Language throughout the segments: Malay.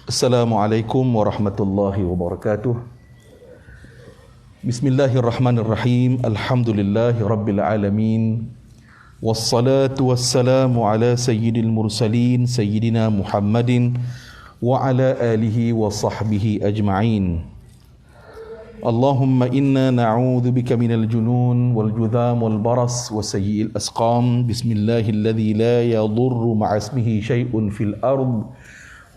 Assalamualaikum warahmatullahi wabarakatuh. Bismillahirrahmanirrahim. Alhamdulillahi rabbil alamin. Wassalatu wassalamu ala sayyidil mursalin sayyidina Muhammadin wa ala alihi wa sahbihi ajma'in. Allahumma inna na'udzu bika minal junun wal judham wal baras wa sayyi'il asqam. Bismillahilladzi la yadurru ma'a ismihi syai'un fil ard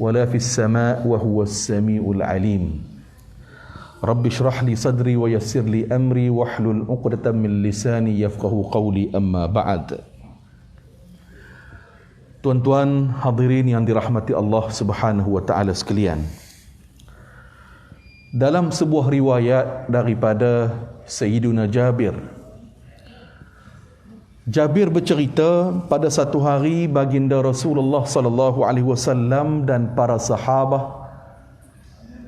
wala fis sama' wa huwas samiul alim. Rabbi shrah li sadri wa yassir li amri wahlul 'uqdatam min lisani yafqahu qawli, amma ba'd. Tuan-tuan hadirin yang dirahmati Allah Subhanahu wa taala sekalian. Dalam sebuah riwayat daripada Sayyiduna Jabir bercerita, pada satu hari baginda Rasulullah sallallahu alaihi wasallam dan para sahabat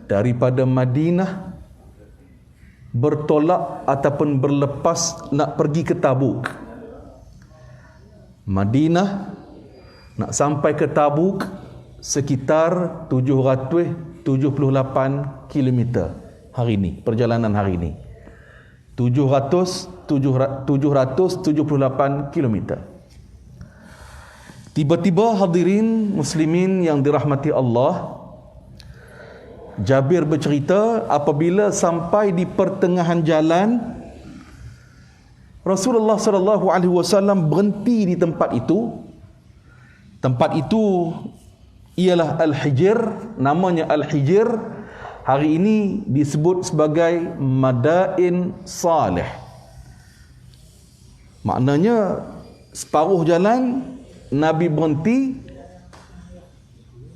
daripada Madinah bertolak ataupun berlepas nak pergi ke Tabuk. Madinah nak sampai ke Tabuk sekitar 778 km hari ini, perjalanan hari ini. 778 km. Tiba-tiba hadirin muslimin yang dirahmati Allah, Jabir bercerita apabila sampai di pertengahan jalan, Rasulullah sallallahu alaihi wasallam berhenti di tempat itu. Tempat itu ialah Al-Hijr, namanya Al-Hijr. Hari ini disebut sebagai Madain Salih. Maknanya separuh jalan Nabi berhenti.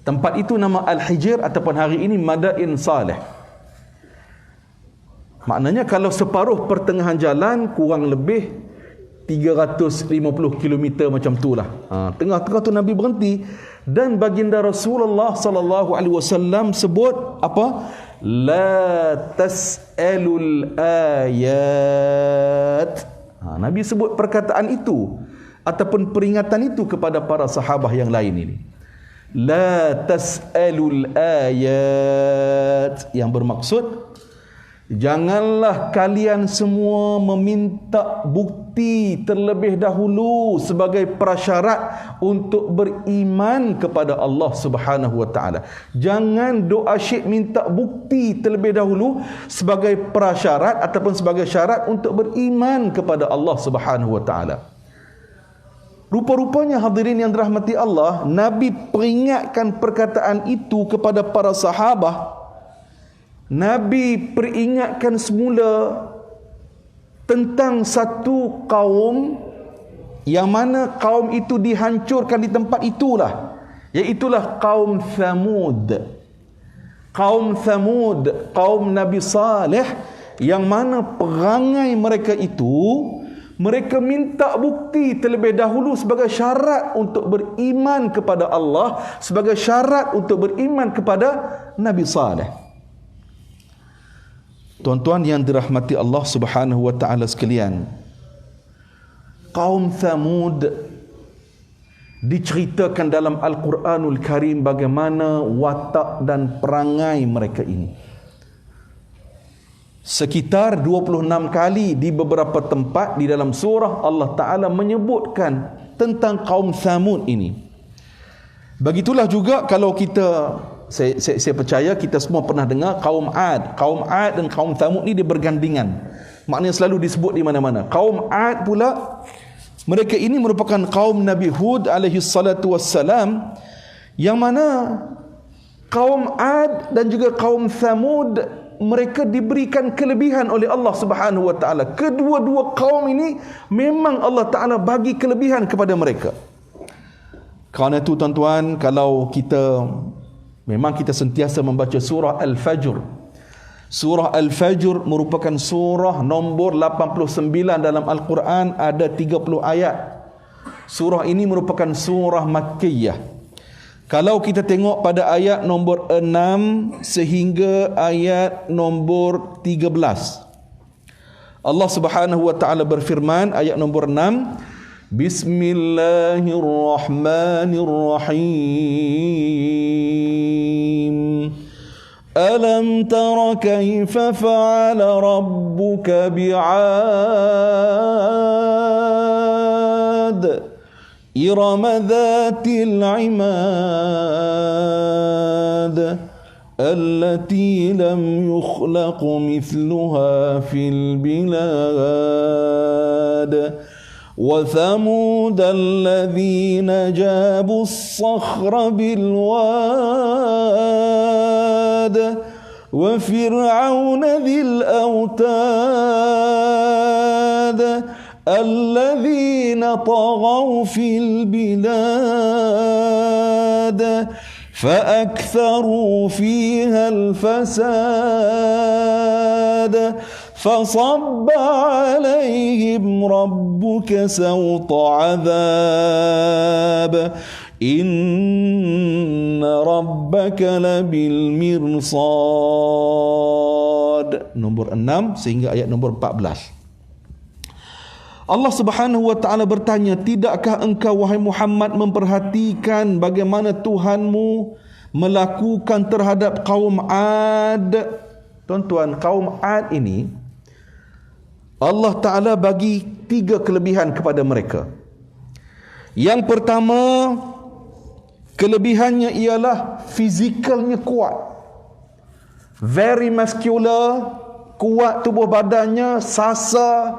Tempat itu nama Al-Hijr ataupun hari ini Madain Salih. Maknanya kalau separuh pertengahan jalan kurang lebih 350 km macam itulah. Tengah-tengah tu Nabi berhenti dan baginda Rasulullah sallallahu alaihi wasallam sebut apa? La tas'alul ayat. Nabi sebut perkataan itu ataupun peringatan itu kepada para sahabat yang lain ini. La tas'alul ayat, yang bermaksud janganlah kalian semua meminta bukti terlebih dahulu sebagai prasyarat untuk beriman kepada Allah Subhanahu wa taala. Jangan doa syekh minta bukti terlebih dahulu sebagai prasyarat ataupun sebagai syarat untuk beriman kepada Allah Subhanahu wa taala. Rupa-rupanya hadirin yang dirahmati Allah, Nabi peringatkan perkataan itu kepada para sahabat. Nabi peringatkan semula tentang satu kaum yang mana kaum itu dihancurkan di tempat itulah, iaitulah kaum Thamud. Kaum Thamud, kaum Nabi Saleh, yang mana perangai mereka itu, mereka minta bukti terlebih dahulu sebagai syarat untuk beriman kepada Allah, sebagai syarat untuk beriman kepada Nabi Saleh. Tuan-tuan yang dirahmati Allah Subhanahu wa taala sekalian, kaum Thamud diceritakan dalam Al-Quranul Karim bagaimana watak dan perangai mereka ini. Sekitar 26 kali di beberapa tempat di dalam surah Allah Ta'ala menyebutkan tentang kaum Thamud ini. Begitulah juga kalau kita, saya percaya kita semua pernah dengar kaum Ad. Kaum Ad dan kaum Thamud ni dia bergandingan. Maknanya selalu disebut di mana-mana. Kaum Ad pula, mereka ini merupakan kaum Nabi Hud alaihi salatu wassalam, yang mana kaum Ad dan juga kaum Thamud, mereka diberikan kelebihan oleh Allah Subhanahu wa taala. Kedua-dua kaum ini memang Allah Taala bagi kelebihan kepada mereka. Kerana itu tuan-tuan, kalau memang kita sentiasa membaca surah Al-Fajr. Surah Al-Fajr merupakan surah nombor 89 dalam Al-Quran, ada 30 ayat. Surah ini merupakan surah Makkiyah. Kalau kita tengok pada ayat nombor 6 sehingga ayat nombor 13, Allah Subhanahu wa taala berfirman, ayat nombor 6, Bismillahirrahmanirrahim. Alam tara kaifa fa'ala rabbuka bi'ad Irama dhatil imad Allati lam yukhlaq mithluha fil bilad وثمود الذين جابوا الصخر بالواد وفرعون ذي الأوتاد الذين طغوا في البلاد فأكثروا فيها الفساد فصب عليهم ربك سوط عذاب إن ربك لبالمرصاد. Nombor 6 sehingga ayat nombor 14. Allah Subhanahu wa taala bertanya, tidakkah engkau wahai Muhammad memperhatikan bagaimana Tuhanmu melakukan terhadap kaum Ad? Tuan-tuan, kaum Ad ini Allah Ta'ala bagi 3 kelebihan kepada mereka. Yang pertama, kelebihannya ialah fizikalnya kuat. Very muscular, kuat tubuh badannya, sasa,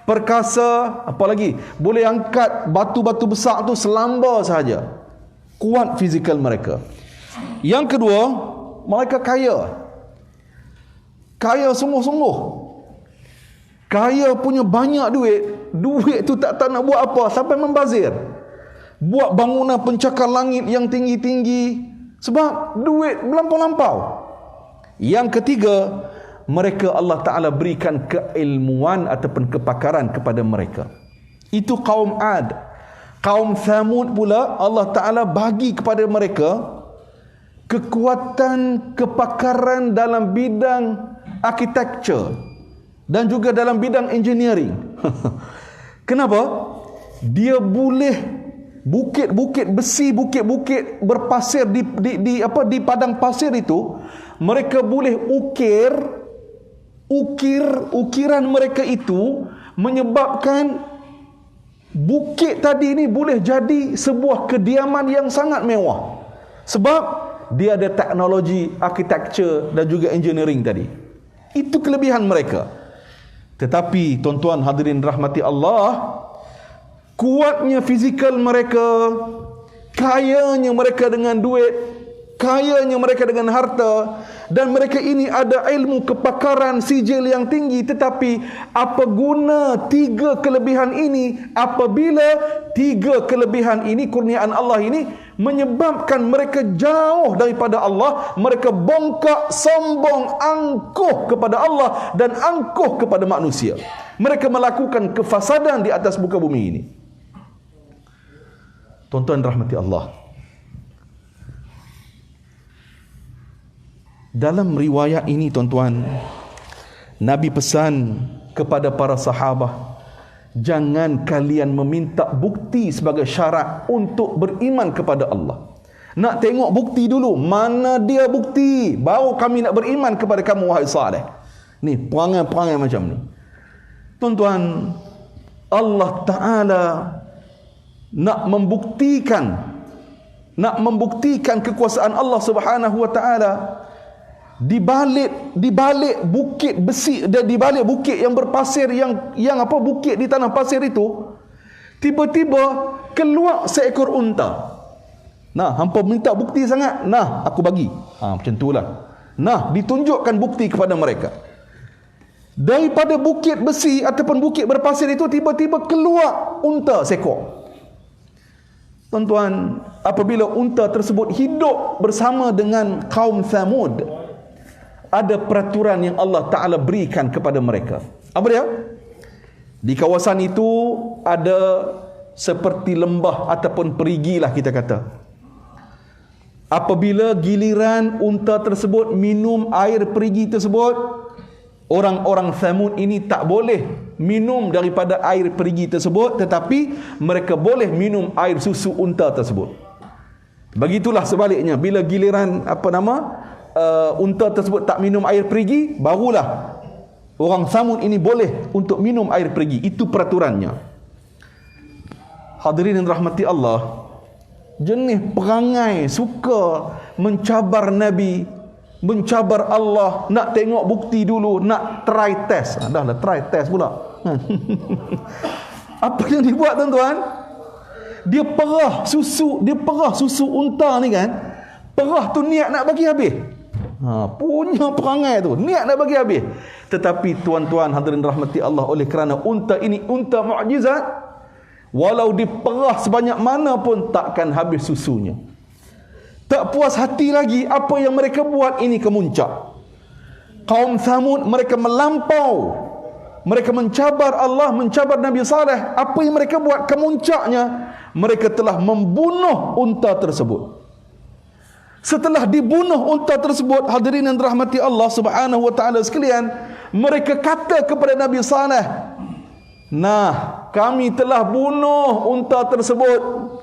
perkasa, apa lagi? Boleh angkat batu-batu besar tu selamba sahaja. Kuat fizikal mereka. Yang kedua, mereka kaya. Kaya sungguh-sungguh. Kaya punya banyak duit. Duit tu tak nak buat apa sampai membazir. Buat bangunan pencakar langit yang tinggi-tinggi. Sebab duit melampau-lampau. Yang ketiga, mereka Allah Ta'ala berikan keilmuan ataupun kepakaran kepada mereka. Itu kaum Ad. Kaum Thamud pula Allah Ta'ala bagi kepada mereka kekuatan kepakaran dalam bidang architecture dan juga dalam bidang engineering. Kenapa? Dia boleh bukit-bukit besi, bukit-bukit berpasir di padang pasir itu, mereka boleh ukiran mereka itu menyebabkan bukit tadi ini boleh jadi sebuah kediaman yang sangat mewah. Sebab dia ada teknologi architecture dan juga engineering tadi. Itu kelebihan mereka. Tetapi tuan-tuan hadirin rahmati Allah, kuatnya fizikal mereka, kayanya mereka dengan duit, kayanya mereka dengan harta, dan mereka ini ada ilmu kepakaran sijil yang tinggi, tetapi apa guna 3 kelebihan ini apabila 3 kelebihan ini, kurniaan Allah ini menyebabkan mereka jauh daripada Allah, mereka bongkak, sombong, angkuh kepada Allah dan angkuh kepada manusia. Mereka melakukan kefasadan di atas muka bumi ini. Tuan-tuan rahmati Allah, dalam riwayat ini tuan-tuan, Nabi pesan kepada para sahabat, jangan kalian meminta bukti sebagai syarat untuk beriman kepada Allah. Nak tengok bukti dulu, mana dia bukti, baru kami nak beriman kepada kamu wahai Saleh. Ni perangai-perangai macam ni. Tuan-tuan, Allah Ta'ala nak membuktikan kekuasaan Allah Subhanahu wa Ta'ala di balik bukit besi dan di balik bukit yang berpasir, bukit di tanah pasir itu, tiba-tiba keluar seekor unta. Nah, hampa minta bukti sangat, nah aku bagi. Macam itulah. Nah, ditunjukkan bukti kepada mereka. Daripada bukit besi ataupun bukit berpasir itu tiba-tiba keluar unta seekor. Tuan-tuan, apabila unta tersebut hidup bersama dengan kaum Thamud, ada peraturan yang Allah Ta'ala berikan kepada mereka. Apa dia? Di kawasan itu ada seperti lembah ataupun perigi lah kita kata. Apabila giliran unta tersebut minum air perigi tersebut, Orang-orang Thamud ini tak boleh minum daripada air perigi tersebut, tetapi mereka boleh minum air susu unta tersebut. Begitulah sebaliknya, bila giliran unta tersebut tak minum air perigi, barulah orang Thamud ini boleh untuk minum air perigi. Itu peraturannya. Hadirin yang rahmati Allah, jenis perangai suka mencabar Nabi, mencabar Allah, nak tengok bukti dulu, nak try test. Dah lah try test pula. Apa yang dibuat tuan-tuan? Dia perah susu unta ni kan. Perah tu niat nak bagi habis. Punya perangai tu, niat nak bagi habis. Tetapi tuan-tuan hadirin rahmati Allah, oleh kerana unta ini unta mukjizat, walau diperah sebanyak mana pun takkan habis susunya. Tak puas hati lagi, apa yang mereka buat ini kemuncak. Kaum Thamud mereka melampau, mereka mencabar Allah, mencabar Nabi Saleh. Apa yang mereka buat kemuncaknya, mereka telah membunuh unta tersebut. Setelah dibunuh unta tersebut, hadirin yang dirahmati Allah Subhanahu wa taala sekalian, mereka kata kepada Nabi Saleh, "Nah, kami telah bunuh unta tersebut.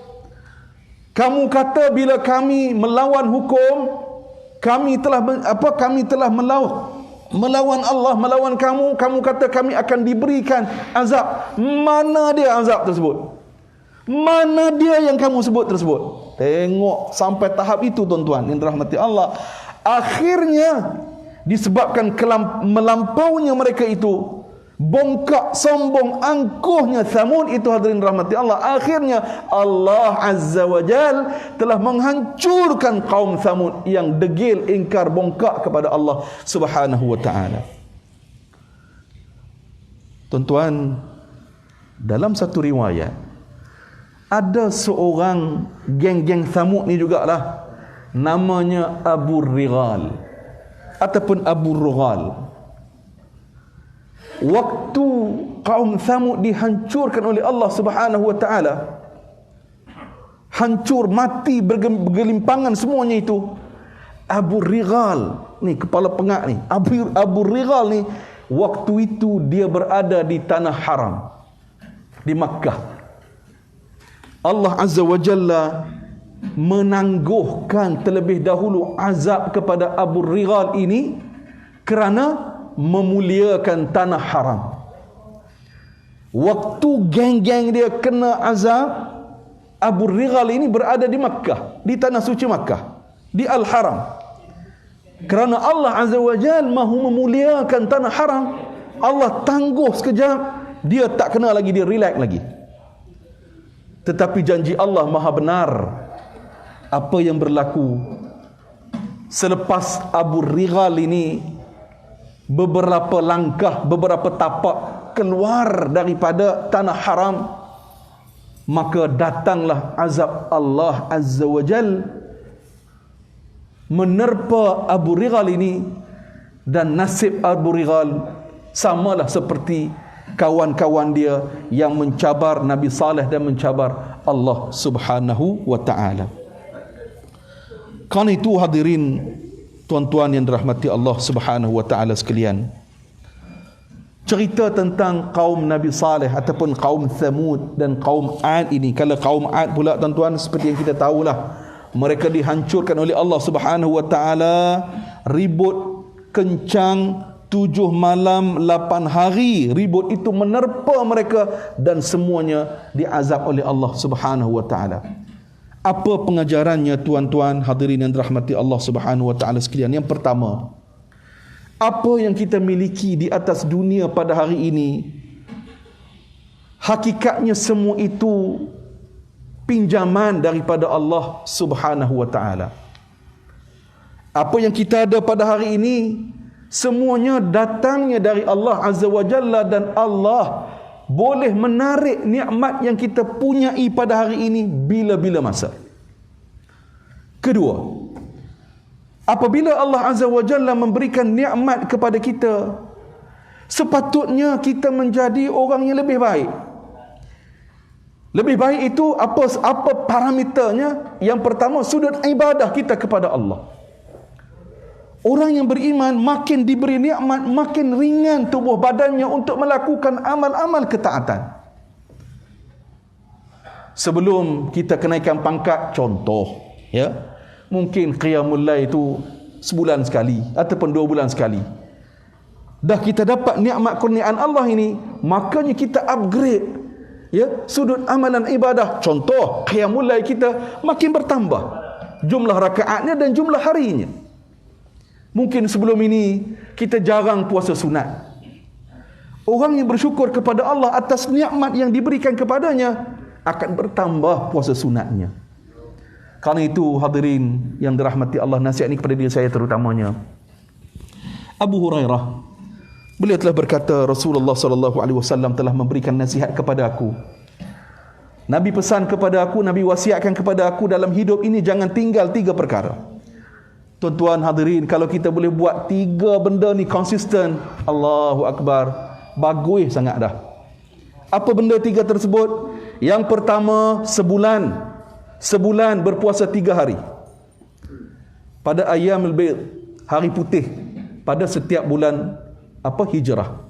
Kamu kata bila kami melawan hukum, kami telah melawan Allah, melawan kamu, kamu kata kami akan diberikan azab. Mana dia azab tersebut? Mana dia yang kamu sebut tersebut?" Tengok sampai tahap itu tuan-tuan yang dirahmati Allah. Akhirnya disebabkan melampaunya mereka itu, bongkak, sombong, angkuhnya Thamud itu, hadirin rahmati Allah, akhirnya Allah Azza wa Jal telah menghancurkan kaum Thamud yang degil, ingkar, bongkak kepada Allah Subhanahu wa ta'ala. Tuan-tuan, dalam satu riwayat, ada seorang geng-geng Thamud ni jugalah, namanya Abu Righal ataupun Abu Rughal. Waktu kaum Thamud dihancurkan oleh Allah Subhanahu wa taala, hancur, mati, bergelimpangan semuanya itu, Abu Righal ni, kepala pengak ni, Abu Righal ni, waktu itu dia berada di tanah haram, di Makkah. Allah Azza wa Jalla menangguhkan terlebih dahulu azab kepada Abu Righal ini kerana memuliakan tanah haram. Waktu geng-geng dia kena azab, Abu Righal ini berada di Makkah, di tanah suci Makkah, di Al-Haram. Kerana Allah Azza wa Jalla mahu memuliakan tanah haram, Allah tangguh sekejap, dia tak kena lagi, dia relax lagi. Tetapi janji Allah maha benar. Apa yang berlaku selepas Abu Righal ini beberapa langkah, beberapa tapak keluar daripada tanah haram, maka datanglah azab Allah Azza wa Jal menerpa Abu Righal ini, dan nasib Abu Righal samalah seperti kawan-kawan dia yang mencabar Nabi Saleh dan mencabar Allah Subhanahu wa ta'ala. Karena itu hadirin tuan-tuan yang dirahmati Allah Subhanahu wa ta'ala sekalian, cerita tentang kaum Nabi Saleh ataupun kaum Thamud dan kaum Ad ini. Kalau kaum Ad pula tuan-tuan, seperti yang kita tahulah, mereka dihancurkan oleh Allah Subhanahu wa ta'ala, ribut kencang 7 malam 8 hari, ribut itu menerpa mereka dan semuanya diazab oleh Allah Subhanahu wa ta'ala. Apa pengajarannya tuan-tuan hadirin yang dirahmati Allah Subhanahu wa ta'ala sekalian? Yang pertama, apa yang kita miliki di atas dunia pada hari ini, hakikatnya semua itu pinjaman daripada Allah Subhanahu wa ta'ala. Apa yang kita ada pada hari ini, semuanya datangnya dari Allah Azza wa Jalla, dan Allah boleh menarik nikmat yang kita punyai pada hari ini bila-bila masa. Kedua, apabila Allah Azza wa Jalla memberikan nikmat kepada kita, sepatutnya kita menjadi orang yang lebih baik. Lebih baik itu apa parameternya? Yang pertama, sudut ibadah kita kepada Allah. Orang yang beriman makin diberi nikmat, makin ringan tubuh badannya untuk melakukan amal-amal ketaatan. Sebelum kita kenaikan pangkat, contoh, ya, mungkin qiyamul lail itu sebulan sekali ataupun 2 bulan sekali. Dah kita dapat nikmat kurniaan Allah ini, makanya kita upgrade, ya, sudut amalan ibadah. Contoh, qiyamul lail kita makin bertambah jumlah rakaatnya dan jumlah harinya. Mungkin sebelum ini kita jarang puasa sunat. Orang yang bersyukur kepada Allah atas nikmat yang diberikan kepadanya akan bertambah puasa sunatnya. Karena itu hadirin yang dirahmati Allah, nasihat ini kepada diri saya terutamanya. Abu Hurairah, beliau telah berkata, Rasulullah sallallahu alaihi wasallam telah memberikan nasihat kepada aku. Nabi pesan kepada aku, Nabi wasiatkan kepada aku, dalam hidup ini jangan tinggal 3 perkara. Tuan-tuan hadirin, kalau kita boleh buat 3 benda ni konsisten, Allahu Akbar, bagus sangat dah. Apa benda 3 tersebut? Yang pertama, sebulan berpuasa 3 hari. Pada ayyamul bayd, hari putih, pada setiap bulan hijrah.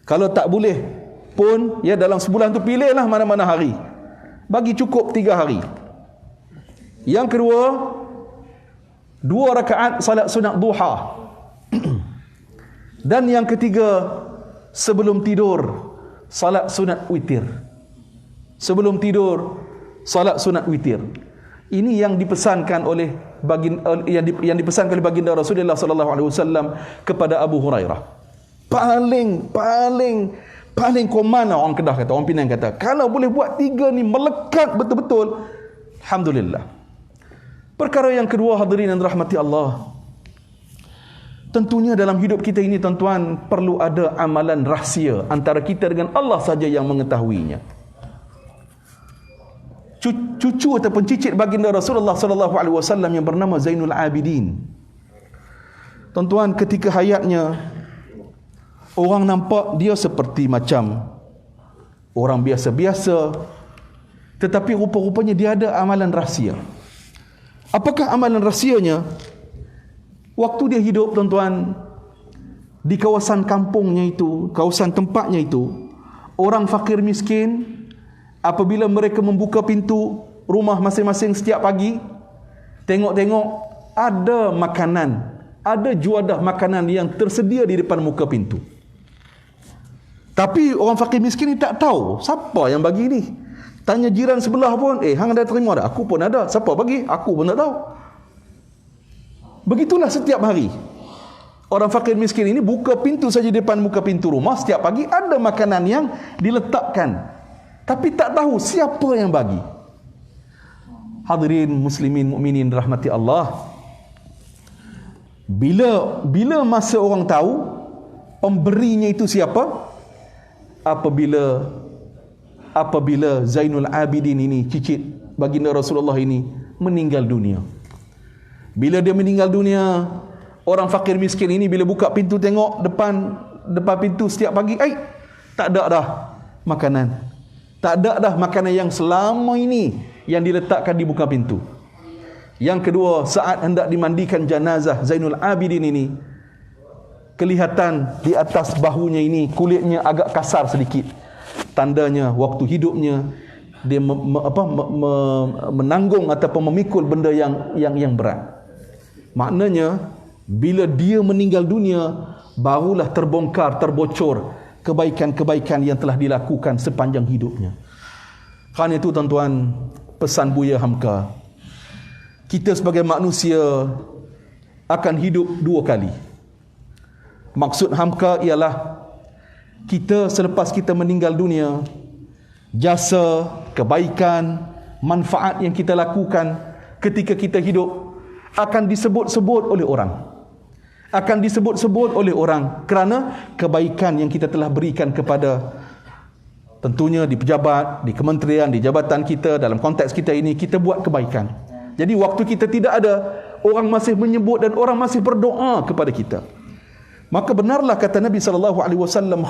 Kalau tak boleh pun, ya, dalam sebulan tu pilihlah mana-mana hari. Bagi cukup 3 hari. Yang kedua, 2 rakaat salat sunat duha. Dan yang ketiga, sebelum tidur salat sunat witir. Sebelum tidur salat sunat witir. Ini yang dipesankan oleh yang dipesankan oleh baginda Rasulullah sallallahu alaihi wasallam kepada Abu Hurairah. Paling komana, orang Kedah kata, orang Penang kata, kalau boleh buat 3 ni melekat betul-betul, alhamdulillah. Perkara yang kedua hadirin yang dirahmati Allah, tentunya dalam hidup kita ini tuan-tuan perlu ada amalan rahsia antara kita dengan Allah saja yang mengetahuinya. Cucu ataupun cicit baginda Rasulullah sallallahu alaihi wasallam yang bernama Zainul Abidin. Tuan-tuan, ketika hayatnya orang nampak dia seperti macam orang biasa-biasa, tetapi rupa-rupanya dia ada amalan rahsia. Apakah amalan rahsianya? Waktu dia hidup tuan-tuan, di kawasan kampungnya itu, kawasan tempatnya itu, orang fakir miskin, apabila mereka membuka pintu rumah masing-masing setiap pagi, tengok-tengok ada makanan, ada juadah makanan yang tersedia di depan muka pintu. Tapi orang fakir miskin ni tak tahu siapa yang bagi ni. Tanya jiran sebelah pun, hang ada terima tak? Aku pun ada. Siapa bagi? Aku pun tak tahu. Begitulah setiap hari. Orang fakir miskin ini buka pintu saja di depan muka pintu rumah, setiap pagi ada makanan yang diletakkan. Tapi tak tahu siapa yang bagi. Hadirin muslimin mukminin rahmati Allah. Bila masa orang tahu pemberinya itu siapa? Apabila Zainul Abidin ini, cicit baginda Rasulullah ini, meninggal dunia. Bila dia meninggal dunia, orang fakir miskin ini bila buka pintu tengok depan pintu setiap pagi, tak ada dah makanan. Tak ada dah makanan yang selama ini yang diletakkan di muka pintu. Yang kedua, saat hendak dimandikan jenazah Zainul Abidin ini, kelihatan di atas bahunya ini kulitnya agak kasar sedikit. Tandanya waktu hidupnya dia menanggung ataupun memikul benda yang berat. Maknanya bila dia meninggal dunia, barulah terbongkar, terbocor kebaikan-kebaikan yang telah dilakukan sepanjang hidupnya. Kerana itu tuan-tuan, pesan Buya Hamka, kita sebagai manusia akan hidup 2 kali. Maksud Hamka ialah kita selepas kita meninggal dunia, jasa, kebaikan, manfaat yang kita lakukan ketika kita hidup akan disebut-sebut oleh orang. Akan disebut-sebut oleh orang kerana kebaikan yang kita telah berikan kepada, tentunya di pejabat, di kementerian, di jabatan kita, dalam konteks kita ini, kita buat kebaikan. Jadi waktu kita tidak ada, orang masih menyebut dan orang masih berdoa kepada kita. Maka benarlah kata Nabi SAW,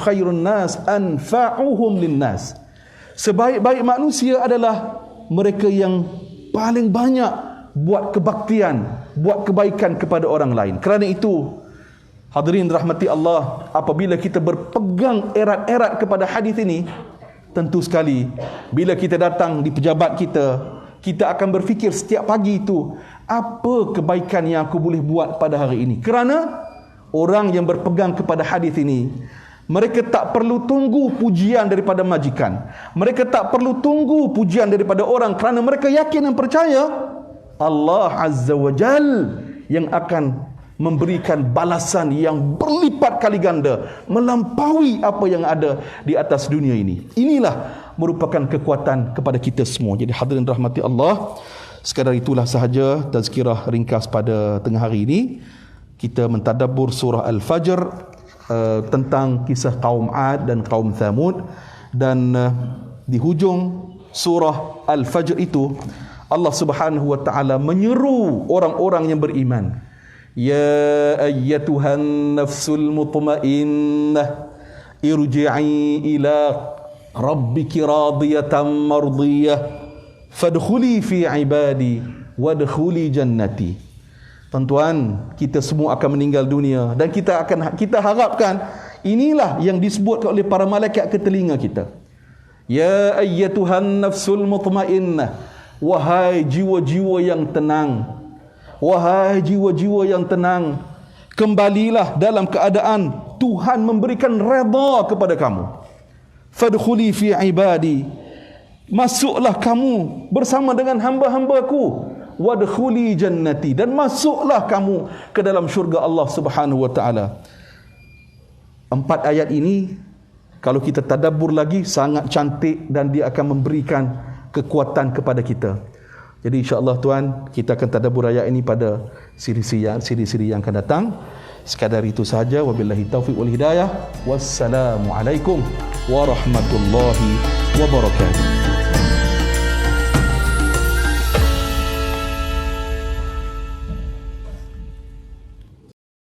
khairun nas anfa'uhum linnas. Sebaik-baik manusia adalah mereka yang paling banyak buat kebaktian, buat kebaikan kepada orang lain. Kerana itu, hadirin rahmati Allah, apabila kita berpegang erat-erat kepada hadis ini, tentu sekali bila kita datang di pejabat kita, kita akan berfikir setiap pagi itu, apa kebaikan yang aku boleh buat pada hari ini. Kerana orang yang berpegang kepada hadis ini, mereka tak perlu tunggu pujian daripada majikan, mereka tak perlu tunggu pujian daripada orang, kerana mereka yakin dan percaya Allah Azza wa Jal yang akan memberikan balasan yang berlipat kali ganda, melampaui apa yang ada di atas dunia ini. Inilah merupakan kekuatan kepada kita semua. Jadi hadirin rahmati Allah, sekadar itulah sahaja tazkirah ringkas pada tengah hari ini. Kita mentadabbur surah Al-Fajr tentang kisah kaum Ad dan kaum Thamud, dan di hujung surah Al-Fajr itu Allah Subhanahu wa taala menyeru orang-orang yang beriman, ya ayyatuhan nafsul mutmainnah irji'i ila rabbiki radiyatan mardiyah fadkhuli fi ibadi wadkhuli jannati. Tuan-tuan, kita semua akan meninggal dunia, dan kita harapkan inilah yang disebut oleh para malaikat ke telinga kita. Ya ayyatuhan nafsul mutmainnah, wahai jiwa-jiwa yang tenang, wahai jiwa-jiwa yang tenang, kembalilah dalam keadaan Tuhan memberikan redha kepada kamu. Fadkhuli fi ibadi, masuklah kamu bersama dengan hamba-hambaku. Wadkhuli jannati, dan masuklah kamu ke dalam syurga Allah Subhanahu wa taala. 4 ayat ini kalau kita tadabbur lagi sangat cantik, dan dia akan memberikan kekuatan kepada kita. Jadi insya-Allah tuan, kita akan tadabbur ayat ini pada siri-siri yang akan datang. Sekadar itu sahaja. Wabillahi taufiq wal hidayah. Wassalamualaikum warahmatullahi wabarakatuh.